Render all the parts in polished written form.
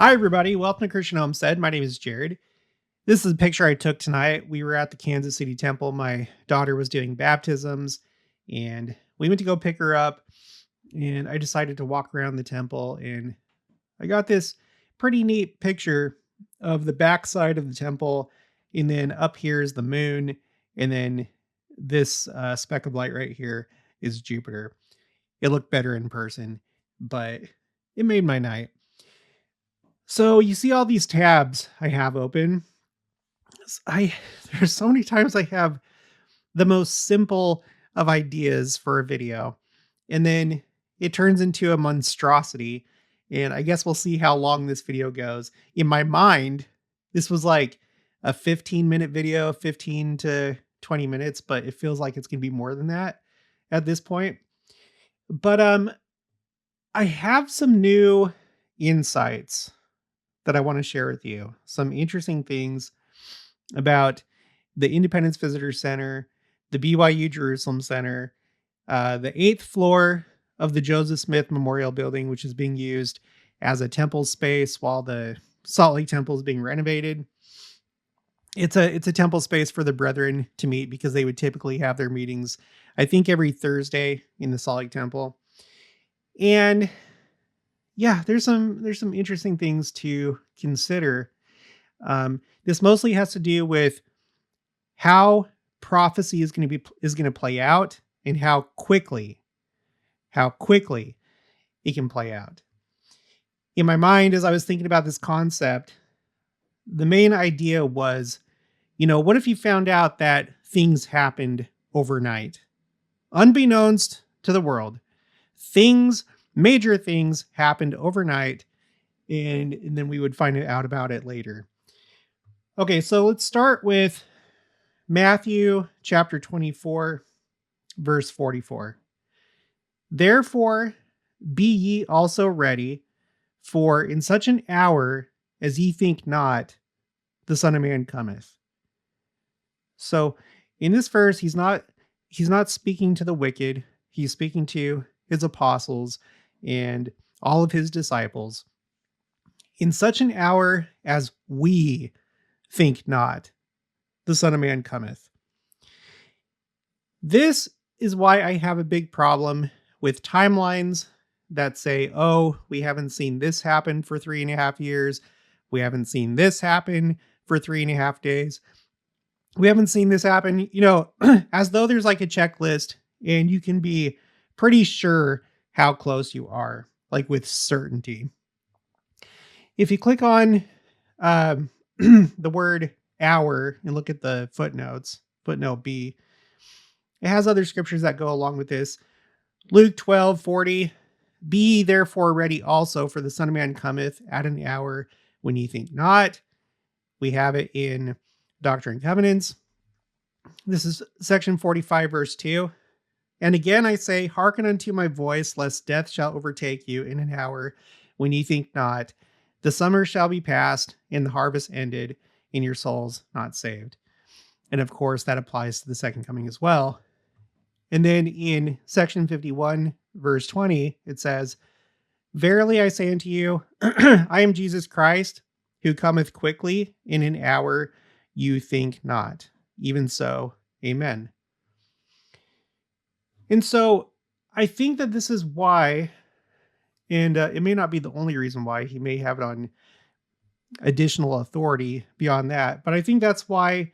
Hi, everybody. Welcome to Christian Homestead. My name is Jared. This is a picture I took tonight. We were at the Kansas City Temple. My daughter was doing baptisms, and we went to go pick her up. And I decided to walk around the temple, and I got this pretty neat picture of the backside of the temple. And then up here is the moon. And then this speck of light right here is Jupiter. It looked better in person, but it made my night. So you see all these tabs I have open. There's so many times I have the most simple of ideas for a video, and then it turns into a monstrosity. And I guess we'll see how long this video goes. In my mind, this was like a 15-minute video, 15 to 20 minutes, but it feels like it's going to be more than that at this point. But I have some new insights that I want to share with you. Some interesting things about the Independence Visitor Center, the BYU Jerusalem Center, the 8th floor of the Joseph Smith Memorial Building, which is being used as a temple space while the Salt Lake Temple is being renovated. It's a temple space for the brethren to meet because they would typically have their meetings, I think, every Thursday in the Salt Lake Temple. And yeah, there's some interesting things to consider. This mostly has to do with how prophecy is going to play out and how quickly it can play out. In my mind, as I was thinking about this concept, the main idea was, what if you found out that things happened overnight, unbeknownst to the world? Major things happened overnight, and then we would find out about it later. Okay, so let's start with Matthew chapter 24, verse 44. Therefore, be ye also ready, for in such an hour as ye think not, the Son of Man cometh. So in this verse, he's not speaking to the wicked. He's speaking to his apostles and all of his disciples. In such an hour as we think not, the Son of Man cometh. This is why I have a big problem with timelines that say, oh, we haven't seen this happen for 3.5 years. We haven't seen this happen for 3.5 days. We haven't seen this happen, as though there's like a checklist and you can be pretty sure how close you are, like with certainty. If you click on the word hour and look at the footnotes, footnote B, it has other scriptures that go along with this. Luke 12:40, be ye therefore ready also, for the Son of Man cometh at an hour when ye think not. We have it in Doctrine and Covenants. This is section 45, verse 2. And again I say, hearken unto my voice, lest death shall overtake you in an hour when ye think not. The summer shall be past, and the harvest ended, and your souls not saved. And of course, that applies to the second coming as well. And then in section 51, verse 20, it says, verily I say unto you, I am Jesus Christ, who cometh quickly in an hour you think not. Even so, amen. And so I think that this is why, and it may not be the only reason why, he may have it on additional authority beyond that, but I think that's why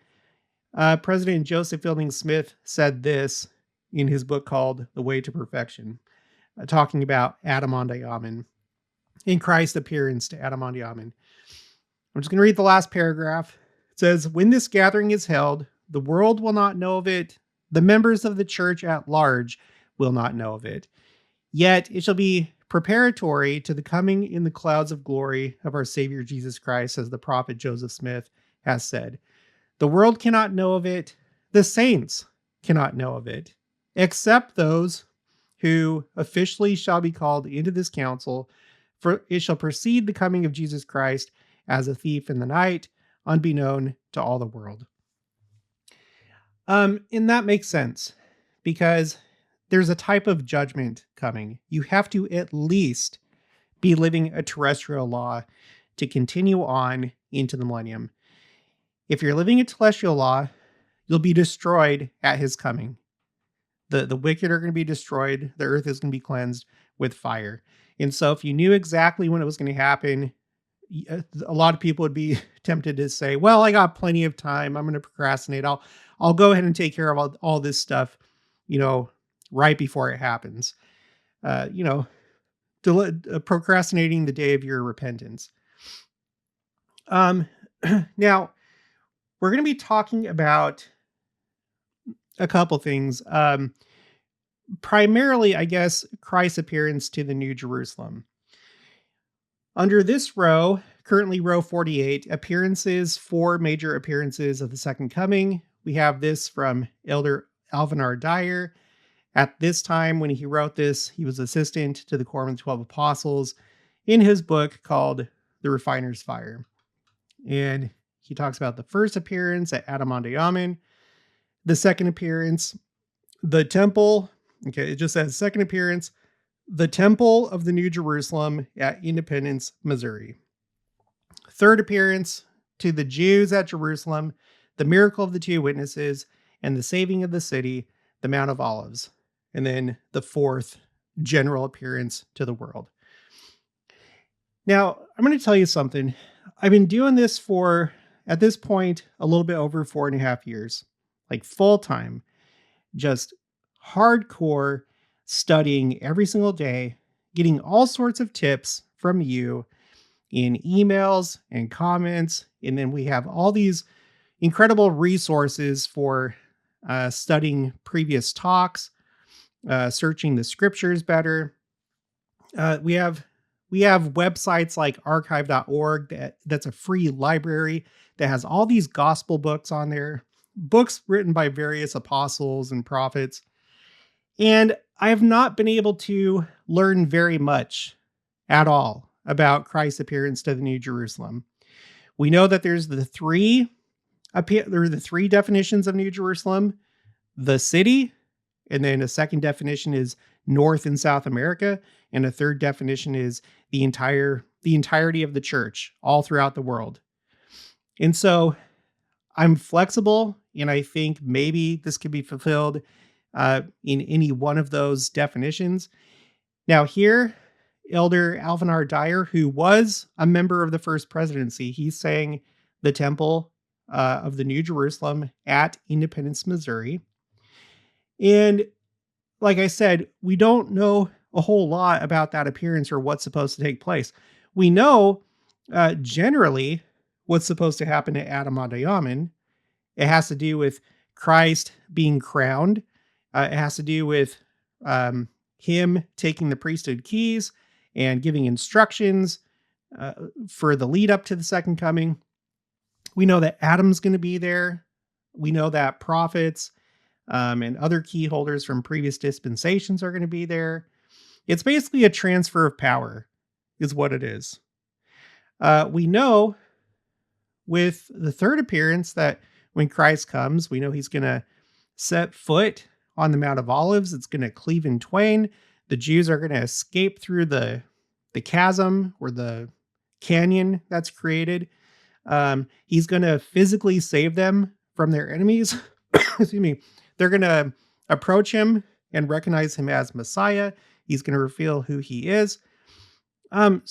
President Joseph Fielding Smith said this in his book called The Way to Perfection, talking about Adam Diamond, in Christ's appearance to Adam Diamond. I'm just going to read the last paragraph. It says, when this gathering is held, the world will not know of it. The members of the church at large will not know of it. Yet it shall be preparatory to the coming in the clouds of glory of our Savior Jesus Christ, as the prophet Joseph Smith has said. The world cannot know of it. The saints cannot know of it, except those who officially shall be called into this council, for it shall precede the coming of Jesus Christ as a thief in the night, unbeknown to all the world. And that makes sense, because there's a type of judgment coming. You have to at least be living a terrestrial law to continue on into the millennium. If you're living a telestial law, you'll be destroyed at his coming. The wicked are going to be destroyed. The earth is going to be cleansed with fire. And so if you knew exactly when it was going to happen, a lot of people would be tempted to say, well, I got plenty of time. I'm going to procrastinate. I'll go ahead and take care of all this stuff, right before it happens. Procrastinating the day of your repentance. Now, we're going to be talking about a couple things. Primarily, I guess, Christ's appearance to the New Jerusalem. Under this row, currently row 48, appearances, 4 major appearances of the second coming. We have this from Elder Alvin R. Dyer. At this time, when he wrote this, he was assistant to the Quorum of the 12 Apostles in his book called The Refiner's Fire. And he talks about the first appearance at Adam-ondi-Ahman, the second appearance, the temple. Okay, it just says second appearance, the temple of the New Jerusalem at Independence, Missouri. Third appearance to the Jews at Jerusalem, the miracle of the 2 witnesses, and the saving of the city, the Mount of Olives. And then the fourth general appearance to the world. Now, I'm going to tell you something. I've been doing this for, at this point, a little bit over 4.5 years, like full time, just hardcore studying every single day, getting all sorts of tips from you in emails and comments. And then we have all these incredible resources for studying previous talks, searching the scriptures better. We have websites like archive.org that's a free library that has all these gospel books on there, books written by various apostles and prophets. And I have not been able to learn very much at all about Christ's appearance to the New Jerusalem. We know that there's the three definitions of New Jerusalem: the city, and then a second definition is North and South America, and a third definition is the entirety of the church all throughout the world. And so I'm flexible, and I think maybe this could be fulfilled in any one of those definitions. Now here, Elder Alvin R. Dyer, who was a member of the First Presidency, he's saying the temple of the New Jerusalem at Independence, Missouri. And like I said, we don't know a whole lot about that appearance or what's supposed to take place. We know generally what's supposed to happen at Adam-ondi-Ahman. It has to do with Christ being crowned. It has to do with him taking the priesthood keys and giving instructions for the lead up to the second coming. We know that Adam's going to be there. We know that prophets and other key holders from previous dispensations are going to be there. It's basically a transfer of power is what it is. We know with the third appearance that when Christ comes, we know he's going to set foot on the Mount of Olives. It's going to cleave in twain. The Jews are going to escape through the chasm or the canyon that's created. He's going to physically save them from their enemies. Excuse me. They're going to approach him and recognize him as Messiah. He's going to reveal who he is. And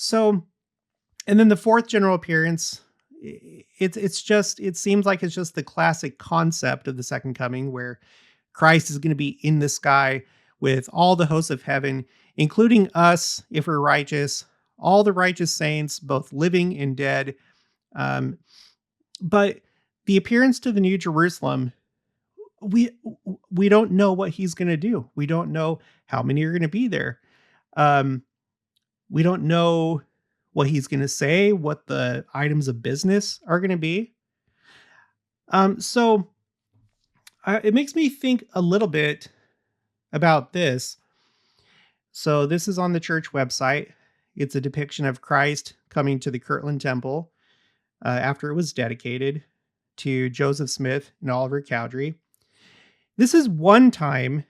then the fourth general appearance, it seems like it's just the classic concept of the second coming, where Christ is going to be in the sky with all the hosts of heaven, including us, if we're righteous, all the righteous saints, both living and dead. But the appearance to the New Jerusalem, we don't know what he's going to do. We don't know how many are going to be there. We don't know what he's going to say, what the items of business are going to be. So it makes me think a little bit about this. So this is on the church website. It's a depiction of Christ coming to the Kirtland temple after it was dedicated to Joseph Smith and Oliver Cowdery. This is one time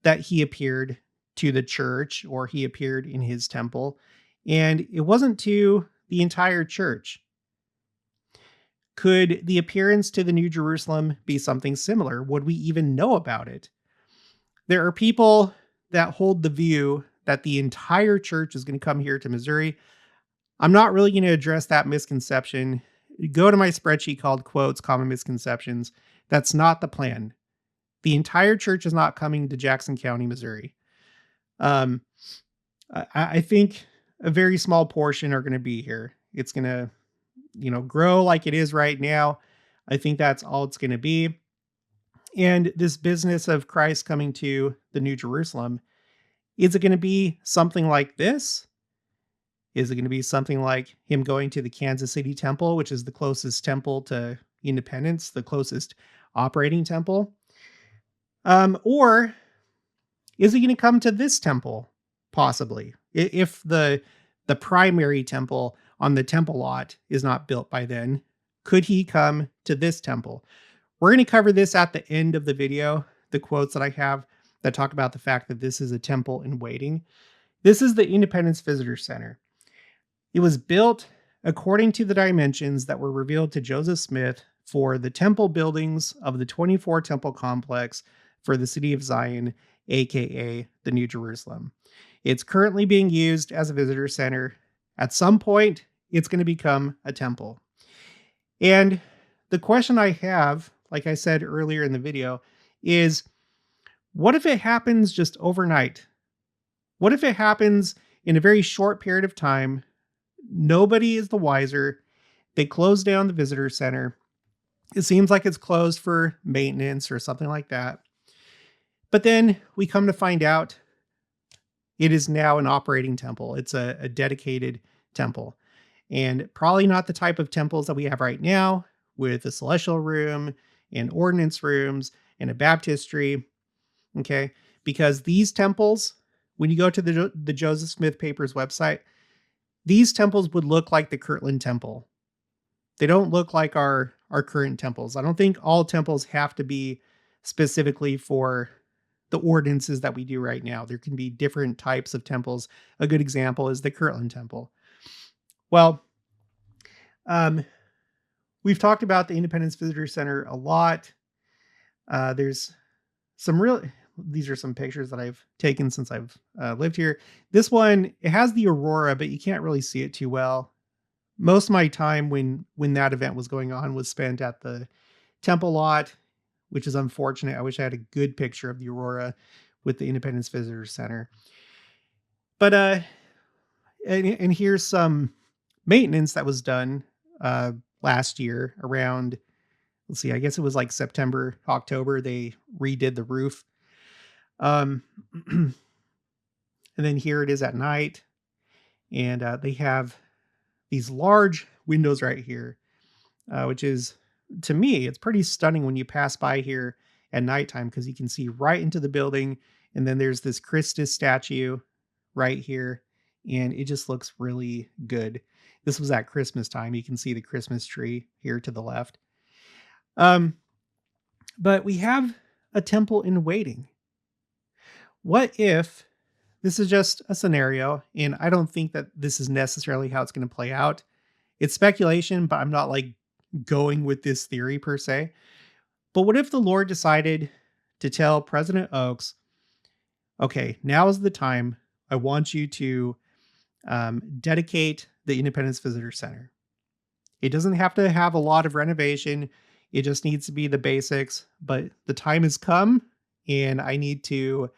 that he appeared to the church, or he appeared in his temple. And it wasn't to the entire church. Could the appearance to the New Jerusalem be something similar? Would we even know about it? There are people that hold the view that the entire church is going to come here to Missouri. I'm not really going to address that misconception. Go to my spreadsheet called Quotes, Common Misconceptions. That's not the plan. The entire church is not coming to Jackson County, Missouri. I think a very small portion are going to be here. It's going to, grow like it is right now. I think that's all it's going to be. And this business of Christ coming to the New Jerusalem, is it going to be something like this? Is it going to be something like him going to the Kansas City temple, which is the closest temple to Independence, the closest operating temple? Or is he going to come to this temple? Possibly. If the primary temple on the temple lot is not built by then, could he come to this temple? We're going to cover this at the end of the video, the quotes that I have that talk about the fact that this is a temple in waiting. This is the Independence Visitor Center. It was built according to the dimensions that were revealed to Joseph Smith for the temple buildings of the 24 temple complex for the city of Zion, aka the New Jerusalem. It's currently being used as a visitor center. At some point, it's going to become a temple. And the question I have, like I said earlier in the video, is what if it happens just overnight? What if it happens in a very short period of time? Nobody is the wiser. They close down the visitor center. It seems like it's closed for maintenance or something like that. But then we come to find out it is now an operating temple. It's a dedicated temple. And probably not the type of temples that we have right now with a celestial room and ordinance rooms and a baptistry. Okay. Because these temples, when you go to the Joseph Smith Papers website, these temples would look like the Kirtland temple. They don't look like our current temples. I don't think all temples have to be specifically for the ordinances that we do right now. There can be different types of temples. A good example is the Kirtland temple. Well, we've talked about the Independence Visitor Center a lot. There's some these are some pictures that I've taken since I've lived here. This one, it has the aurora, but you can't really see it too well. Most of my time when that event was going on was spent at the temple lot, which is unfortunate. I wish I had a good picture of the aurora with the Independence Visitor Center. But and here's some maintenance that was done last year around, let's see, I guess it was like September, October. They redid the roof. And then here it is at night. And they have these large windows right here, which is, to me, it's pretty stunning when you pass by here at nighttime because you can see right into the building. And then there's this Christus statue right here. And it just looks really good. This was at Christmas time. You can see the Christmas tree here to the left. But we have a temple in waiting. What if this is just a scenario, and I don't think that this is necessarily how it's going to play out. It's speculation, but I'm not like going with this theory per se. But what if the Lord decided to tell President Oaks, okay, now is the time. I want you to dedicate the Independence Visitor Center. It doesn't have to have a lot of renovation. It just needs to be the basics, but the time has come and I need to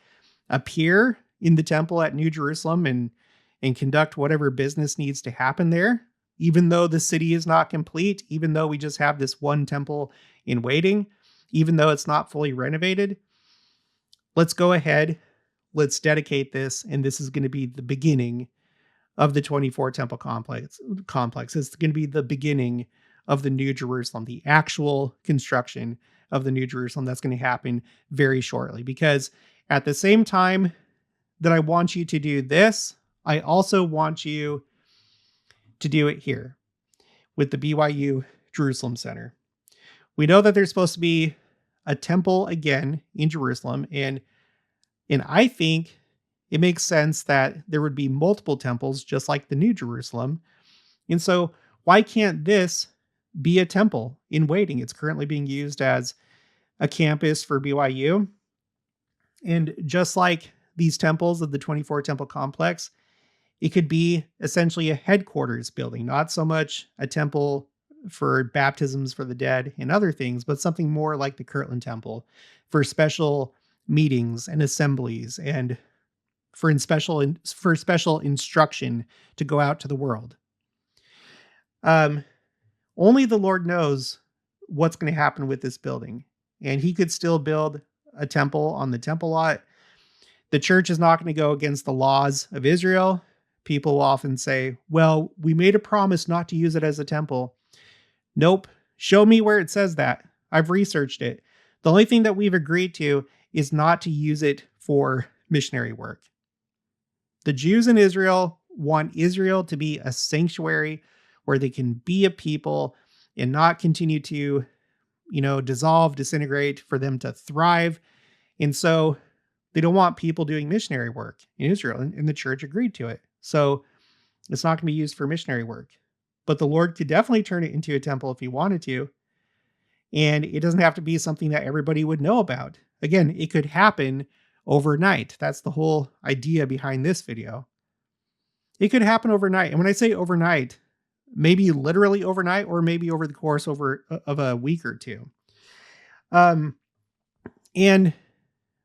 appear in the temple at New Jerusalem and conduct whatever business needs to happen there, even though the city is not complete, even though we just have this one temple in waiting, even though it's not fully renovated. Let's go ahead. Let's dedicate this. And this is going to be the beginning of the 24 temple complex. It's going to be the beginning of the New Jerusalem, the actual construction of the New Jerusalem. That's going to happen very shortly, because at the same time that I want you to do this, I also want you to do it here with the BYU Jerusalem Center. We know that there's supposed to be a temple again in Jerusalem, and I think it makes sense that there would be multiple temples, just like the New Jerusalem, And so, why can't this be a temple in waiting? It's currently being used as a campus for BYU. And just like these temples of the 24 temple complex, it could be essentially a headquarters building, not so much a temple for baptisms for the dead and other things, but something more like the Kirtland temple for special meetings and assemblies and for special instruction to go out to the world. Um, Only the Lord knows what's going to happen with this building, and He could still build a temple on the temple lot. The church is not going to go against the laws of Israel. People will often say, "Well, we made a promise not to use it as a temple." Nope. Show me where it says that. I've researched it. The only thing that we've agreed to is not to use it for missionary work. The Jews in Israel want Israel to be a sanctuary where they can be a people and not continue to, dissolve, disintegrate, for them to thrive. And so they don't want people doing missionary work in Israel, and the church agreed to it. So it's not going to be used for missionary work. But the Lord could definitely turn it into a temple if He wanted to. And it doesn't have to be something that everybody would know about. Again, it could happen overnight. That's the whole idea behind this video. It could happen overnight. And when I say overnight, maybe literally overnight, or maybe over the course of a week or two. And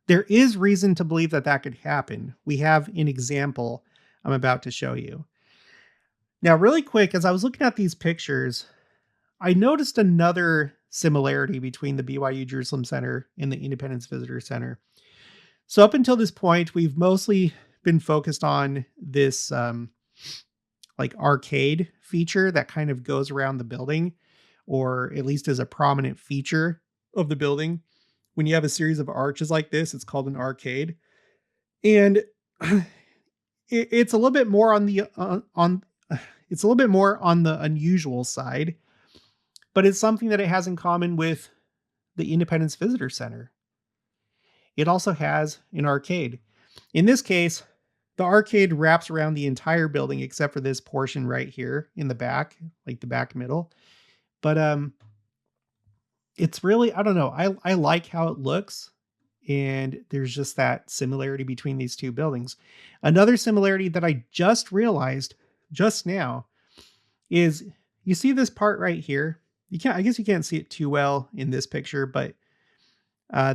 there is reason to believe that that could happen. We have an example I'm about to show you. Now, really quick, as I was looking at these pictures, I noticed another similarity between the BYU Jerusalem Center and the Independence Visitor Center. So up until this point, we've mostly been focused on this like arcade feature that kind of goes around the building, or at least is a prominent feature of the building. When you have a series of arches like this, it's called an arcade. And it's a little bit more on the it's a little bit more on the unusual side, but it's something that it has in common with the Independence Visitor Center. It also has an arcade. In this case, the arcade wraps around the entire building except for this portion right here in the back, like the back middle. But it's really, I don't know. I like how it looks, and there's just that similarity between these two buildings. Another similarity that I just realized just now is, you see this part right here? I guess you can't see it too well in this picture, but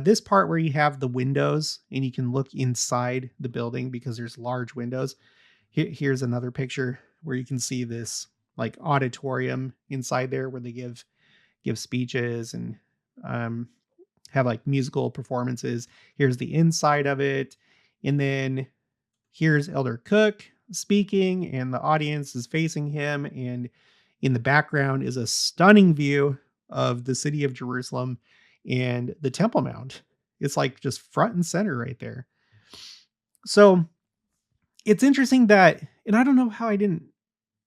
this part where you have the windows and you can look inside the building because there's large windows. Here's another picture where you can see this like auditorium inside there where they give speeches and have like musical performances. Here's the inside of it. And then here's Elder Cook speaking, and the audience is facing him. And in the background is a stunning view of the city of Jerusalem and the Temple Mount. It's like just front and center right there. So it's interesting that, and I don't know how I didn't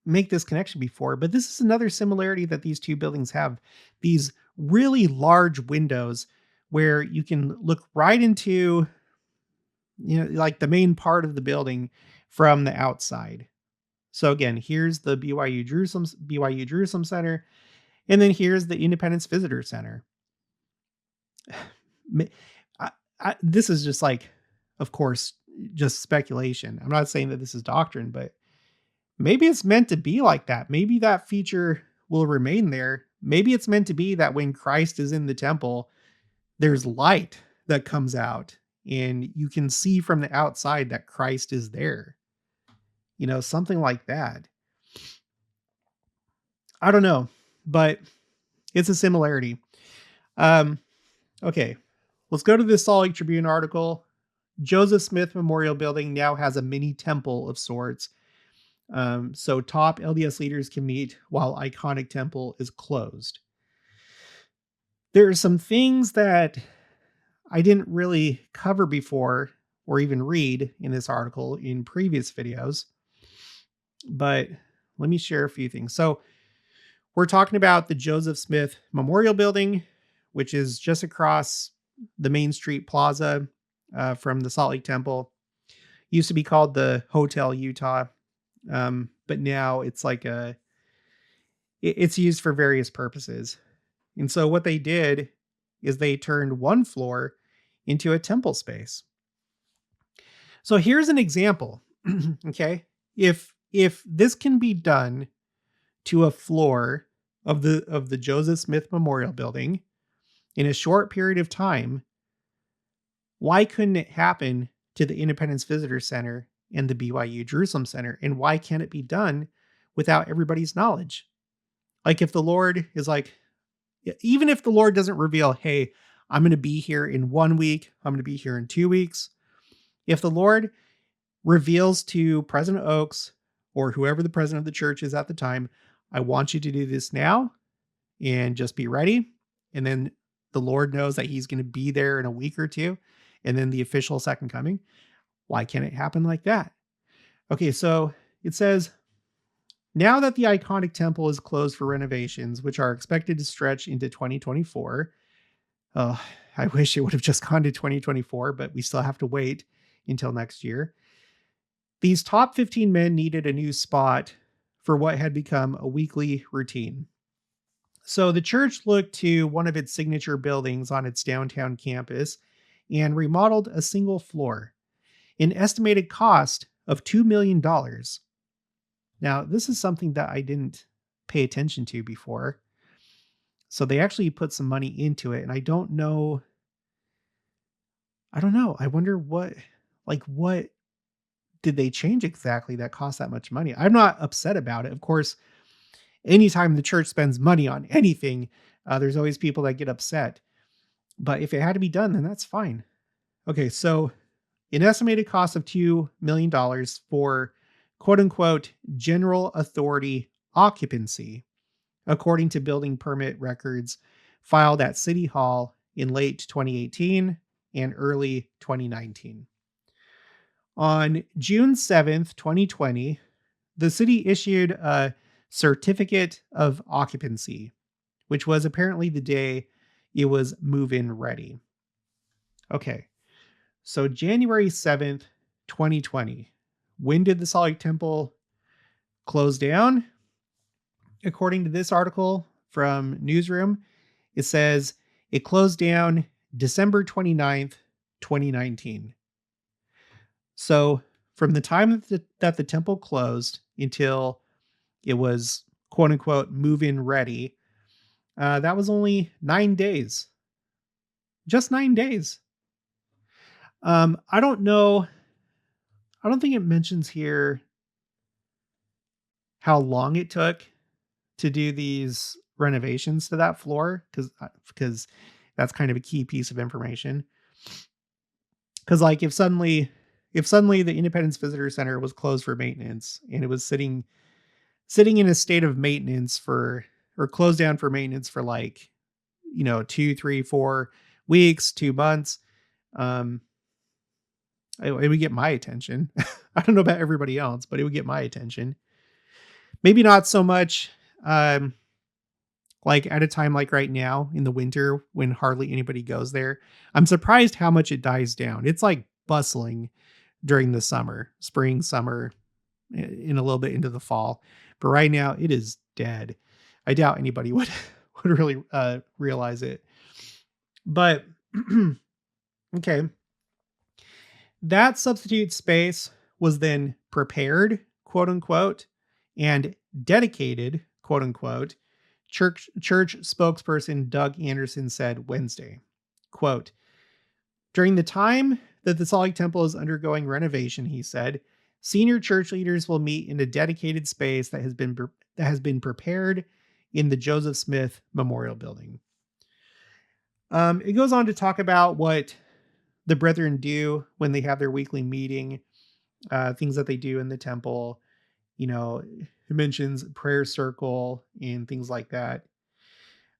make this connection before, but this is another similarity that these two buildings have. These really large windows where you can look right into, like the main part of the building from the outside. So again, here's the BYU Jerusalem Center, and then here's the Independence Visitor Center. This is just like, of course, just speculation. I'm not saying that this is doctrine, but maybe it's meant to be like that. Maybe that feature will remain there. Maybe it's meant to be that when Christ is in the temple, there's light that comes out and you can see from the outside that Christ is there. Something like that. I don't know, but it's a similarity. Okay, let's go to this Salt Lake Tribune article. Joseph Smith Memorial Building now has a mini temple of sorts. So top LDS leaders can meet while iconic temple is closed. There are some things that I didn't really cover before or even read in this article in previous videos, but let me share a few things. So we're talking about the Joseph Smith Memorial Building, which is just across the Main Street Plaza from the Salt Lake Temple. Used to be called the Hotel Utah, but now it's like a It's used for various purposes. And so what they did is they turned one floor into a temple space. So here's an example. Okay. If this can be done to a floor of the Joseph Smith Memorial Building in a short period of time, why couldn't it happen to the Independence Visitor Center and the BYU Jerusalem Center? And why can't it be done without everybody's knowledge? Like if the Lord is like, even if the Lord doesn't reveal, hey, I'm going to be here in 1 week, I'm going to be here in 2 weeks. If the Lord reveals to President Oaks or whoever the president of the church is at the time, I want you to do this now and just be ready. And then the Lord knows that he's going to be there in a week or two. And then the official second coming. Why can't it happen like that? Okay, so it says, now that the iconic temple is closed for renovations, which are expected to stretch into 2024. Oh, I wish it would have just gone to 2024, but we still have to wait until next year. These top 15 men needed a new spot for what had become a weekly routine. So the church looked to one of its signature buildings on its downtown campus and remodeled a single floor, an estimated cost of $2 million. Now, this is something that I didn't pay attention to before. So they actually put some money into it, and I don't know. I wonder what did they change exactly that cost that much money? I'm not upset about it. Of course, anytime the church spends money on anything, there's always people that get upset. But if it had to be done, then that's fine. Okay, so an estimated cost of $2 million for quote unquote general authority occupancy, according to building permit records filed at City Hall in late 2018 and early 2019. On June 7th, 2020, the city issued a certificate of occupancy, which was apparently the day it was move-in ready. Okay, so January 7th, 2020. When did the Salt Lake Temple close down? According to this article from Newsroom, it says it closed down December 29th, 2019. So from the time that the temple closed until it was quote unquote move-in ready, that was only 9 days. Just 9 days. I don't know. I don't think it mentions here how long it took to do these renovations to that floor, because that's kind of a key piece of information. Because like if suddenly the Independence Visitor Center was closed for maintenance and it was sitting in a state of maintenance or closed down for maintenance for 2, 3, 4 weeks, 2 months, it would get my attention. I don't know about everybody else, but it would get my attention. Maybe not so much like at a time like right now in the winter when hardly anybody goes there. I'm surprised how much it dies down. It's like bustling during the spring, summer, in a little bit into the fall. But right now it is dead. I doubt anybody would really realize it. But okay. That substitute space was then prepared, quote unquote, and dedicated, quote unquote. Church spokesperson Doug Anderson said Wednesday, quote, during the time that the Salt Lake Temple is undergoing renovation, he said, senior church leaders will meet in a dedicated space that has been prepared in the Joseph Smith Memorial Building. It goes on to talk about what the brethren do when they have their weekly meeting, things that they do in the temple. It mentions prayer circle and things like that.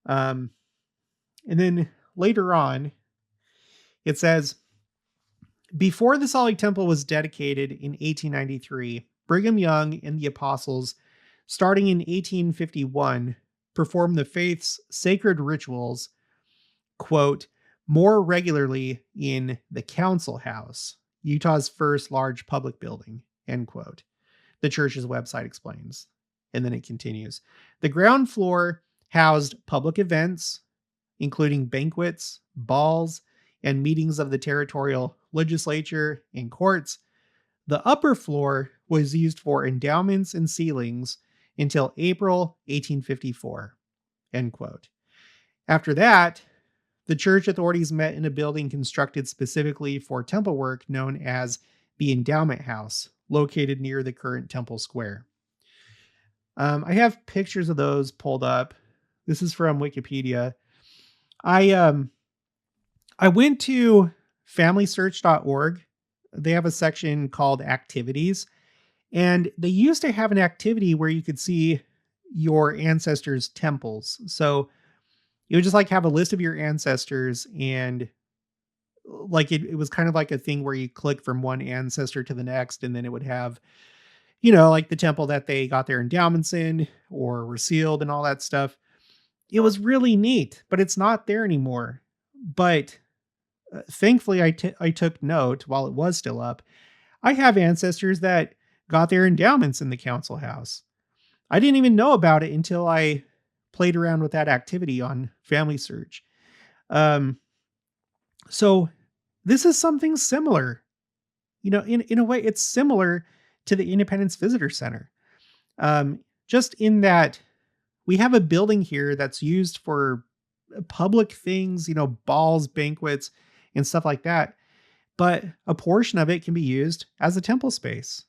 And then later on, it says, before the Salt Lake Temple was dedicated in 1893, Brigham Young and the apostles, starting in 1851, performed the faith's sacred rituals, quote, more regularly in the Council House, Utah's first large public building, end quote. The church's website explains. And then it continues. The ground floor housed public events, including banquets, balls, and meetings of the territorial legislature and courts. The upper floor was used for endowments and sealings until April 1854. End quote. After that, the church authorities met in a building constructed specifically for temple work known as the Endowment House, located near the current Temple Square. I have pictures of those pulled up. This is from Wikipedia. I went to familysearch.org. They have a section called activities, and they used to have an activity where you could see your ancestors' temples. So you would just like have a list of your ancestors, and like it was kind of like a thing where you click from one ancestor to the next, and then it would have, like the temple that they got their endowments in or were sealed and all that stuff. It was really neat, but it's not there anymore. But thankfully, I took note while it was still up. I have ancestors that got their endowments in the council house. I didn't even know about it until I played around with that activity on Family Search. So this is something similar. In a way, it's similar to the Independence Visitor Center. Just in that we have a building here that's used for public things, balls, banquets, and stuff like that. But a portion of it can be used as a temple space.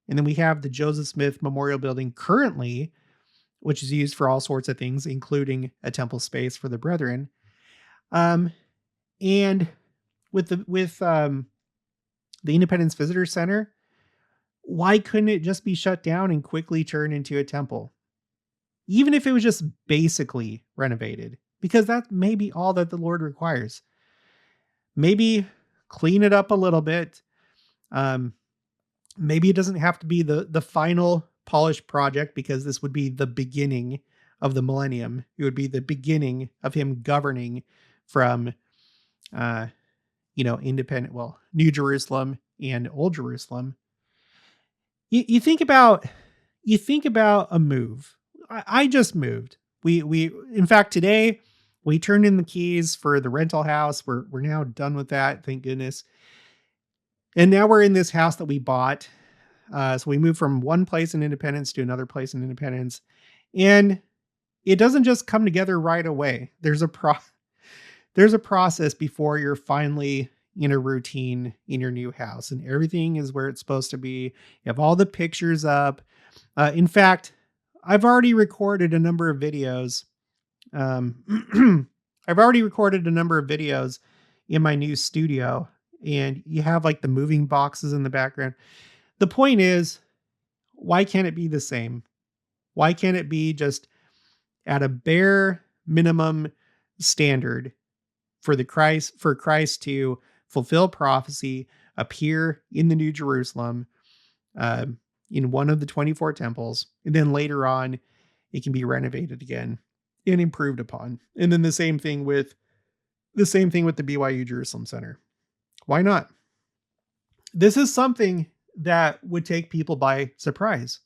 And then we have the Joseph Smith Memorial Building currently, which is used for all sorts of things, including a temple space for the brethren. And with the Independence Visitor Center, why couldn't it just be shut down and quickly turn into a temple? Even if it was just basically renovated, because that may be all that the Lord requires. Maybe clean it up a little bit. Maybe it doesn't have to be the final polished project, because this would be the beginning of the millennium. It would be the beginning of him governing from, New Jerusalem and Old Jerusalem. You think about a move. I just moved. In fact, today we turned in the keys for the rental house. We're now done with that. Thank goodness. And now we're in this house that we bought. So we moved from one place in Independence to another place in Independence. And it doesn't just come together right away. There's a process before you're finally in a routine in your new house, and everything is where it's supposed to be. You have all the pictures up. In fact, I've already recorded a number of videos. In my new studio, and you have like the moving boxes in the background. The point is, why can't it be the same? Why can't it be just at a bare minimum standard for Christ to fulfill prophecy, appear in the New Jerusalem, in one of the 24 temples, and then later on, it can be renovated again and improved upon. And then the same thing with the BYU Jerusalem Center. Why not? This is something that would take people by surprise.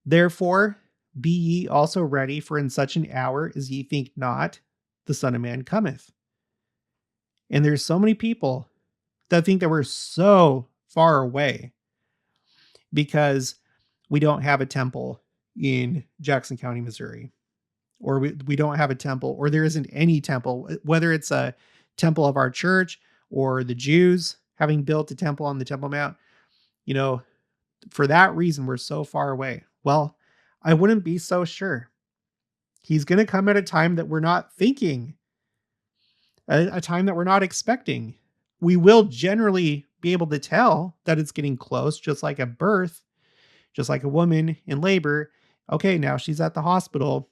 Therefore, be ye also ready, for in such an hour as ye think not, the Son of Man cometh. And there's so many people that think that we're so far away because we don't have a temple in Jackson County, Missouri, or we don't have a temple, or there isn't any temple, whether it's a temple of our church or the Jews having built a temple on the Temple Mount. For that reason, we're so far away. Well, I wouldn't be so sure. He's going to come at a time that we're not thinking, a time that we're not expecting. We will generally be able to tell that it's getting close, just like a birth, just like a woman in labor. Okay, now she's at the hospital.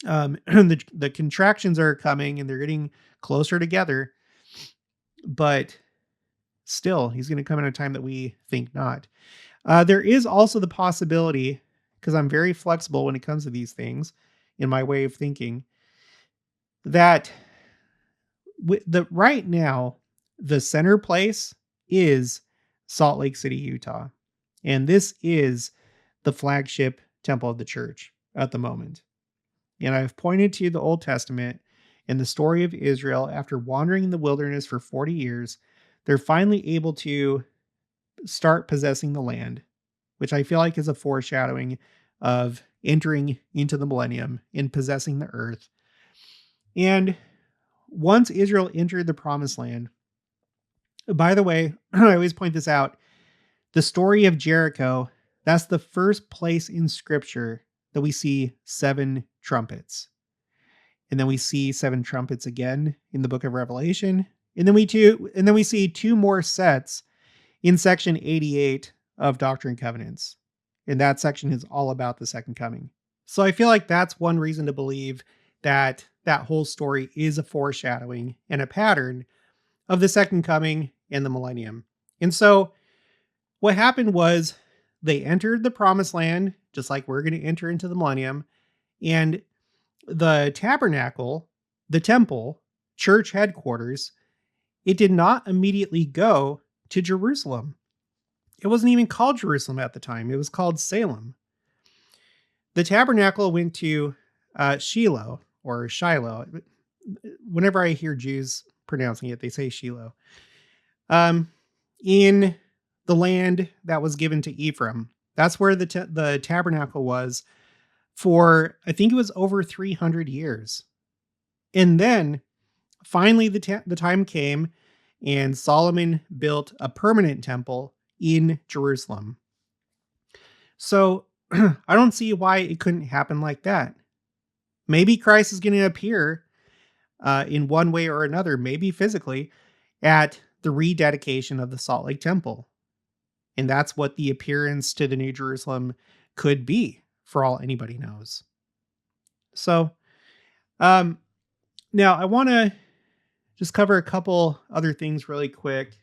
The contractions are coming and they're getting closer together. But still, he's going to come at a time that we think not. There is also the possibility, because I'm very flexible when it comes to these things in my way of thinking, that right now, the center place is Salt Lake City, Utah. And this is the flagship temple of the church. at the moment. And I've pointed to the Old Testament and the story of Israel after wandering in the wilderness for 40 years. They're finally able to start possessing the land, which I feel like is a foreshadowing of entering into the millennium and possessing the earth. And once Israel entered the promised land, by the way, I always point this out, the story of Jericho, that's the first place in scripture that we see 7 trumpets. And then we see 7 trumpets again in the book of Revelation. And then we see 2 more sets in section 88 of Doctrine and Covenants. And that section is all about the second coming. So I feel like that's one reason to believe that that whole story is a foreshadowing and a pattern of the second coming and the millennium. And so what happened was they entered the promised land, just like we're going to enter into the millennium. And the tabernacle, the temple, church headquarters, it did not immediately go to Jerusalem. It wasn't even called Jerusalem at the time. It was called Salem. The tabernacle went to Shiloh or Shiloh. Whenever I hear Jews pronouncing it, they say Shiloh. In the land that was given to Ephraim. That's where the tabernacle was for, I think it was over 300 years. And then finally the time came and Solomon built a permanent temple in Jerusalem. So I don't see why it couldn't happen like that. Maybe Christ is going to appear in one way or another, maybe physically, at the rededication of the Salt Lake Temple. And that's what the appearance to the New Jerusalem could be, for all anybody knows. So, now I want to just cover a couple other things really quick.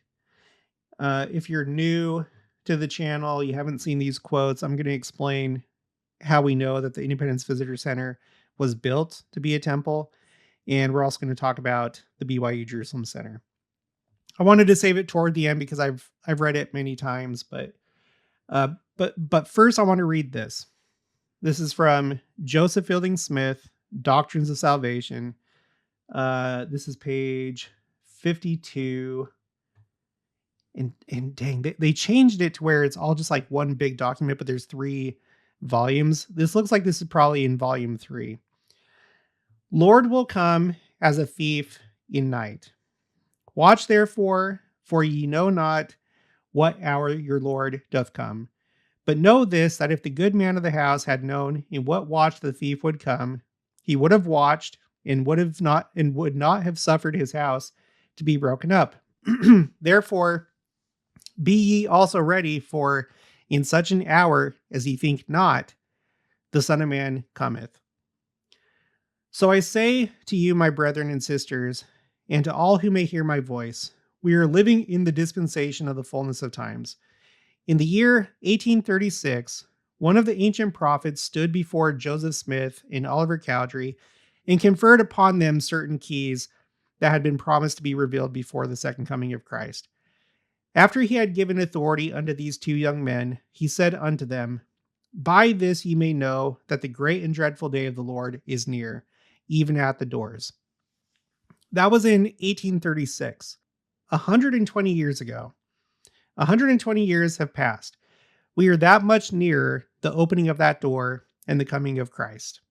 If you're new to the channel, you haven't seen these quotes, I'm going to explain how we know that the Independence Visitor Center was built to be a temple. And we're also going to talk about the BYU Jerusalem Center. I wanted to save it toward the end because I've read it many times, but first I want to read this. This is from Joseph Fielding Smith, Doctrines of Salvation. This is page 52. And dang, they changed it to where it's all just like one big document, but there's 3 volumes. This looks like this is probably in volume 3. Lord will come as a thief in night. Watch therefore, for ye know not what hour your Lord doth come. But know this, that if the good man of the house had known in what watch the thief would come, he would have watched and would not have suffered his house to be broken up. Therefore, be ye also ready, for in such an hour as ye think not, the Son of Man cometh. So I say to you, my brethren and sisters, and to all who may hear my voice, we are living in the dispensation of the fullness of times. In the year 1836, one of the ancient prophets stood before Joseph Smith and Oliver Cowdery and conferred upon them certain keys that had been promised to be revealed before the second coming of Christ. After he had given authority unto these 2 young men, he said unto them, By this ye may know that the great and dreadful day of the Lord is near, even at the doors. That was in 1836, 120 years ago. 120 years have passed. We are that much nearer the opening of that door and the coming of Christ.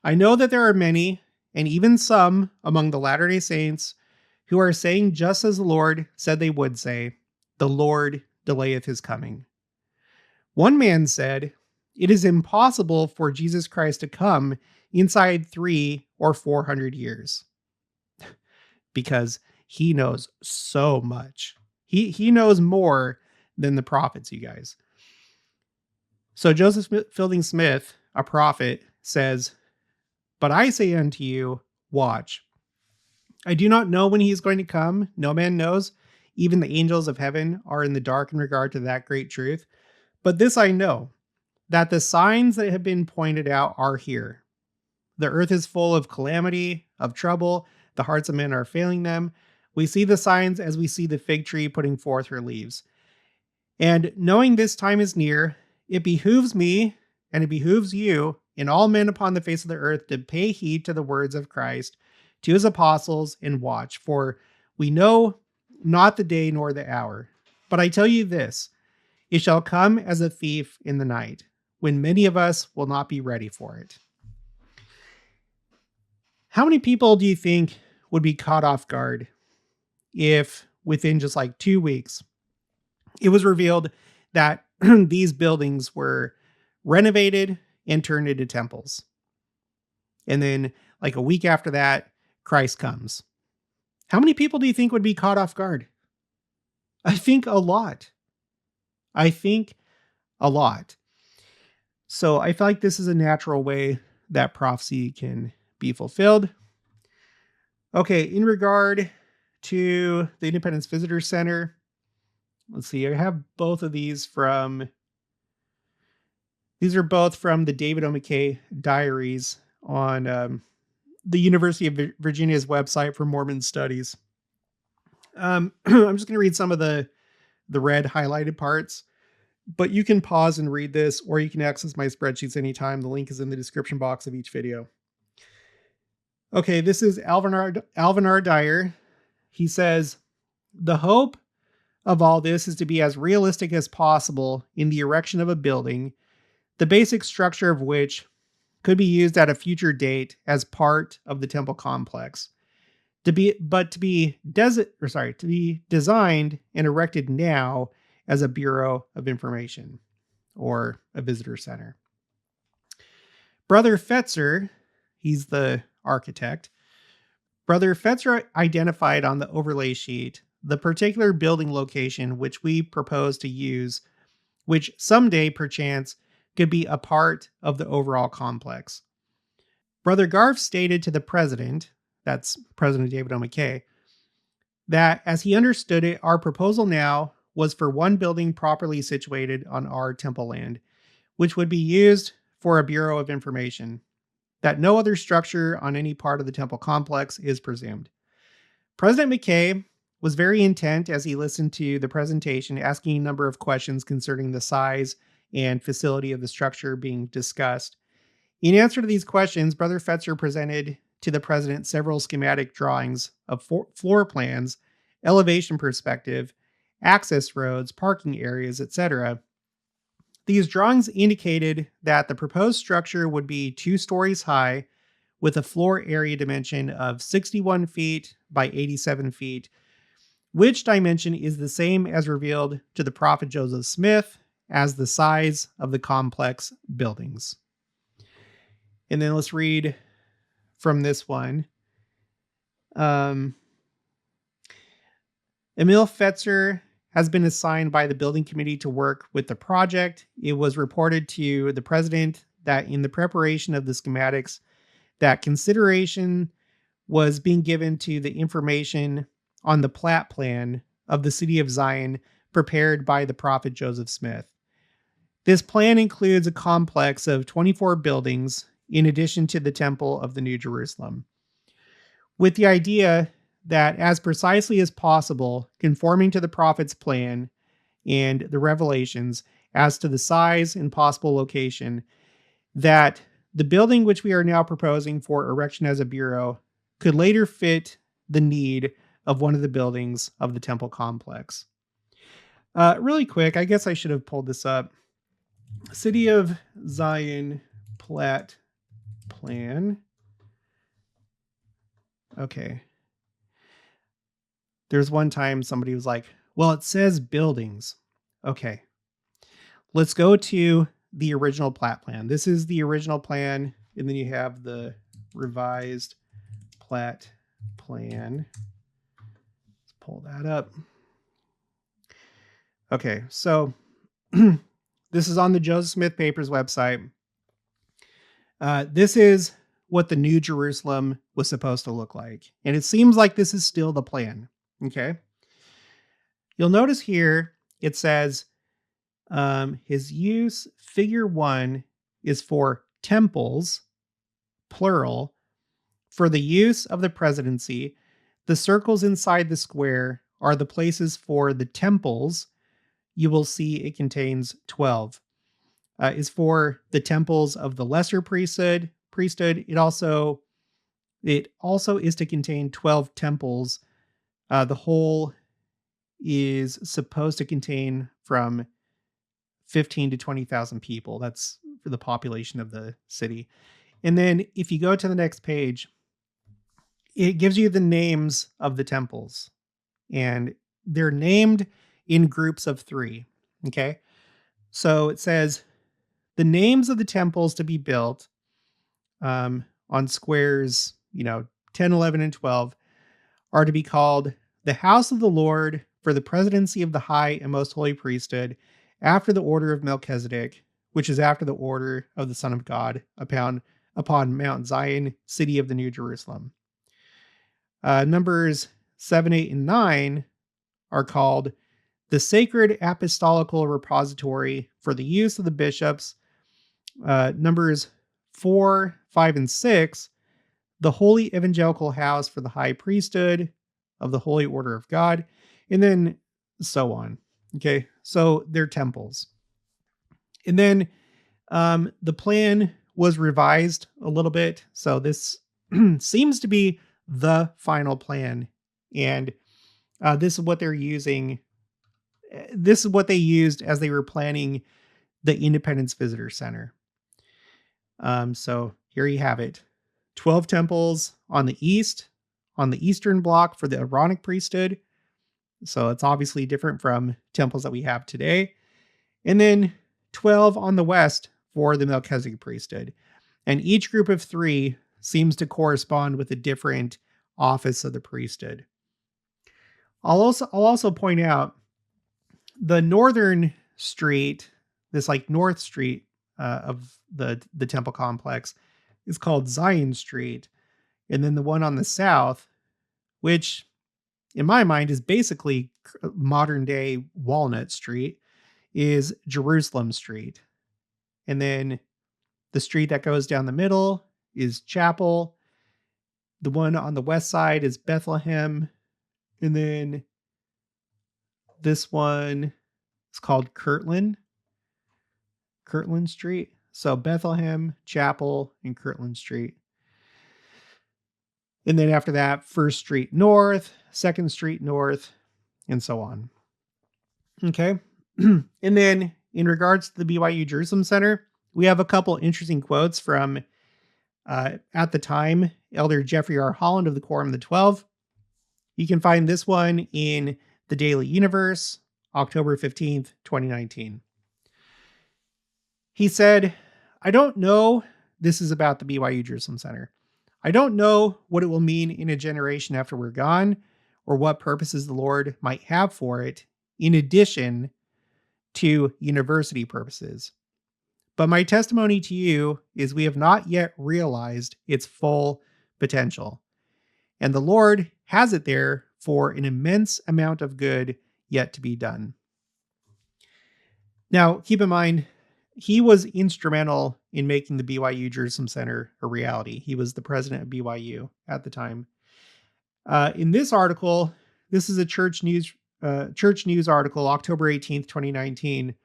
I know that there are many, and even some among the Latter-day Saints, who are saying just as the Lord said they would say, the Lord delayeth his coming. One man said, it is impossible for Jesus Christ to come inside 300 or 400 years. Because he knows so much. He knows more than the prophets, you guys. So Joseph Fielding Smith, a prophet, says, But I say unto you, watch. I do not know when he is going to come. No man knows. Even the angels of heaven are in the dark in regard to that great truth. But this I know, that the signs that have been pointed out are here. The earth is full of calamity, of trouble. The hearts of men are failing them. We see the signs as we see the fig tree putting forth her leaves. And knowing this time is near, it behooves me and it behooves you and all men upon the face of the earth to pay heed to the words of Christ, to his apostles, and watch. For we know not the day nor the hour. But I tell you this, it shall come as a thief in the night, when many of us will not be ready for it. How many people do you think would be caught off guard if within just like 2 weeks, it was revealed that these buildings were renovated and turned into temples? And then like a week after that, Christ comes. How many people do you think would be caught off guard? I think a lot. So I feel like this is a natural way that prophecy can be fulfilled. Okay, in regard to the Independence Visitor Center, let's see, I have both of these these are both from the David O. McKay diaries on the University of Virginia's website for Mormon studies. I'm just going to read some of the red highlighted parts, but you can pause and read this, or you can access my spreadsheets anytime. The link is in the description box of each video. Okay, this is Alvin R. Dyer. He says, the hope of all this is to be as realistic as possible in the erection of a building, the basic structure of which could be used at a future date as part of the temple complex. To be designed and erected now as a Bureau of Information or a visitor center. Brother Fetzer, he's the architect. Brother Fetzer identified on the overlay sheet the particular building location which we propose to use, which someday perchance could be a part of the overall complex. Brother Garf stated to the president, that's President David O. McKay, that as he understood it, our proposal now was for one building properly situated on our temple land, which would be used for a Bureau of Information, that no other structure on any part of the temple complex is presumed. President McKay was very intent as he listened to the presentation, asking a number of questions concerning the size and facility of the structure being discussed. In answer to these questions, Brother Fetzer presented to the president several schematic drawings of floor plans, elevation perspective, access roads, parking areas, etc. These drawings indicated that the proposed structure would be 2 stories high with a floor area dimension of 61 feet by 87 feet, which dimension is the same as revealed to the prophet Joseph Smith as the size of the complex buildings. And then let's read from this one. Emil Fetzer has been assigned by the building committee to work with the project. It was reported to the president that in the preparation of the schematics, that consideration was being given to the information on the plat plan of the city of Zion prepared by the prophet Joseph Smith. This plan includes a complex of 24 buildings in addition to the Temple of the New Jerusalem, with the idea that as precisely as possible, conforming to the prophet's plan and the revelations as to the size and possible location, that the building which we are now proposing for erection as a bureau could later fit the need of one of the buildings of the temple complex. Really quick, I guess I should have pulled this up. City of Zion plat plan. Okay. There's one time somebody was like, well, it says buildings. Okay. Let's go to the original plat plan. This is the original plan. And then you have the revised plat plan. Let's pull that up. Okay. So this is on the Joseph Smith Papers website. This is what the New Jerusalem was supposed to look like. And it seems like this is still the plan. Okay. You'll notice here it says his use, figure 1, is for temples, plural, for the use of the presidency. The circles inside the square are the places for the temples. You will see it contains 12. is for the temples of the lesser priesthood. It also is to contain 12 temples. The whole is supposed to contain from 15 to 20,000 people. That's for the population of the city. And then if you go to the next page, it gives you the names of the temples, and they're named in groups of 3. Okay. So it says the names of the temples to be built on squares, 10, 11, and 12 are to be called the house of the Lord for the presidency of the high and most holy priesthood after the order of Melchizedek, which is after the order of the Son of God upon Mount Zion, city of the New Jerusalem. Numbers 7, 8, and 9 are called the sacred apostolical repository for the use of the bishops. Numbers 4, 5, and 6, the holy evangelical house for the high priesthood of the holy order of God, and then so on. Okay, so they're temples. And then the plan was revised a little bit. So this seems to be the final plan. And this is what they're using. This is what they used as they were planning the Independence Visitor Center. So here you have it. 12 temples on the eastern block for the Aaronic priesthood. So it's obviously different from temples that we have today. And then 12 on the west for the Melchizedek priesthood. And each group of 3 seems to correspond with a different office of the priesthood. I'll also point out the northern street, this like North Street of the temple complex, is called Zion Street. And then the one on the south, which in my mind is basically modern day Walnut Street, is Jerusalem Street. And then the street that goes down the middle is Chapel. The one on the west side is Bethlehem. And then this one is called Kirtland Street. So Bethlehem, Chapel, and Kirtland Street. And then after that, 1st Street North, 2nd Street North, and so on. Okay. And then in regards to the BYU Jerusalem Center, we have a couple interesting quotes from, at the time, Elder Jeffrey R. Holland of the Quorum of the 12. You can find this one in the Daily Universe, October 15th, 2019. He said, "I don't know," this is about the BYU Jerusalem Center, "I don't know what it will mean in a generation after we're gone, or what purposes the Lord might have for it, in addition to university purposes. But my testimony to you is we have not yet realized its full potential. And the Lord has it there for an immense amount of good yet to be done." Now, keep in mind, he was instrumental in making the BYU Jerusalem Center a reality. He was the president of BYU at the time. In this article, this is a Church News article, October 18th, 2019.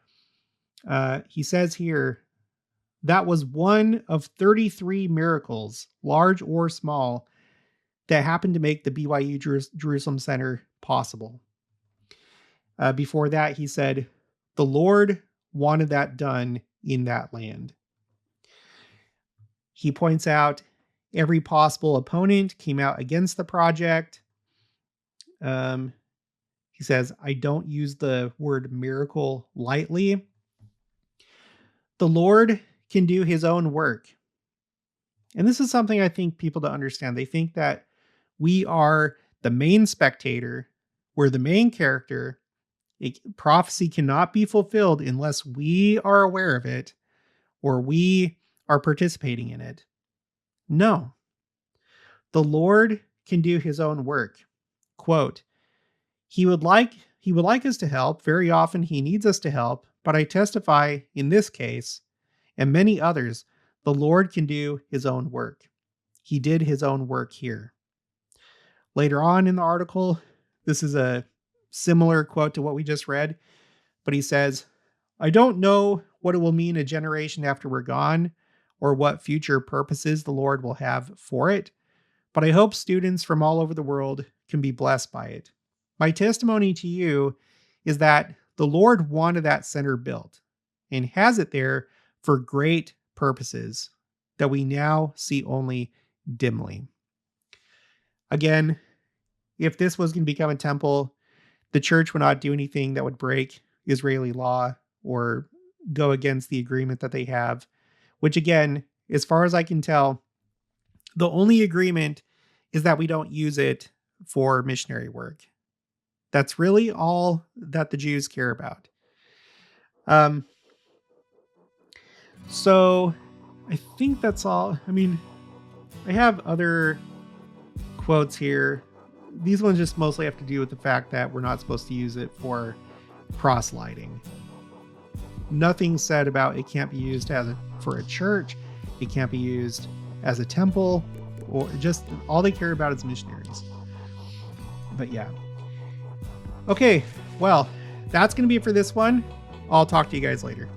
He says here, that was one of 33 miracles, large or small, that happened to make the BYU Jerusalem Center possible. Before that, he said, the Lord wanted that done in that land. He points out every possible opponent came out against the project. He says, I don't use the word miracle lightly. The Lord can do his own work. And this is something I think people don't understand. They think that we are the main spectator, we're the main character. Prophecy cannot be fulfilled unless we are aware of it or we are participating in it. No. The Lord can do his own work. Quote, He would like us to help. Very often he needs us to help, but I testify in this case and many others, the Lord can do his own work. He did his own work here. Later on in the article, this is a similar quote to what we just read, but he says, I don't know what it will mean a generation after we're gone, or what future purposes the Lord will have for it, but I hope students from all over the world can be blessed by it. My testimony to you is that the Lord wanted that center built and has it there for great purposes that we now see only dimly. Again, if this was going to become a temple, the church would not do anything that would break Israeli law or go against the agreement that they have, which again, as far as I can tell, the only agreement is that we don't use it for missionary work. That's really all that the Jews care about. So I think that's all. I mean, I have other quotes here. These ones just mostly have to do with the fact that we're not supposed to use it for proselyting. Nothing said about it can't be used for a church. It can't be used as a temple, or just all they care about is missionaries. But yeah. Okay, well, that's going to be it for this one. I'll talk to you guys later.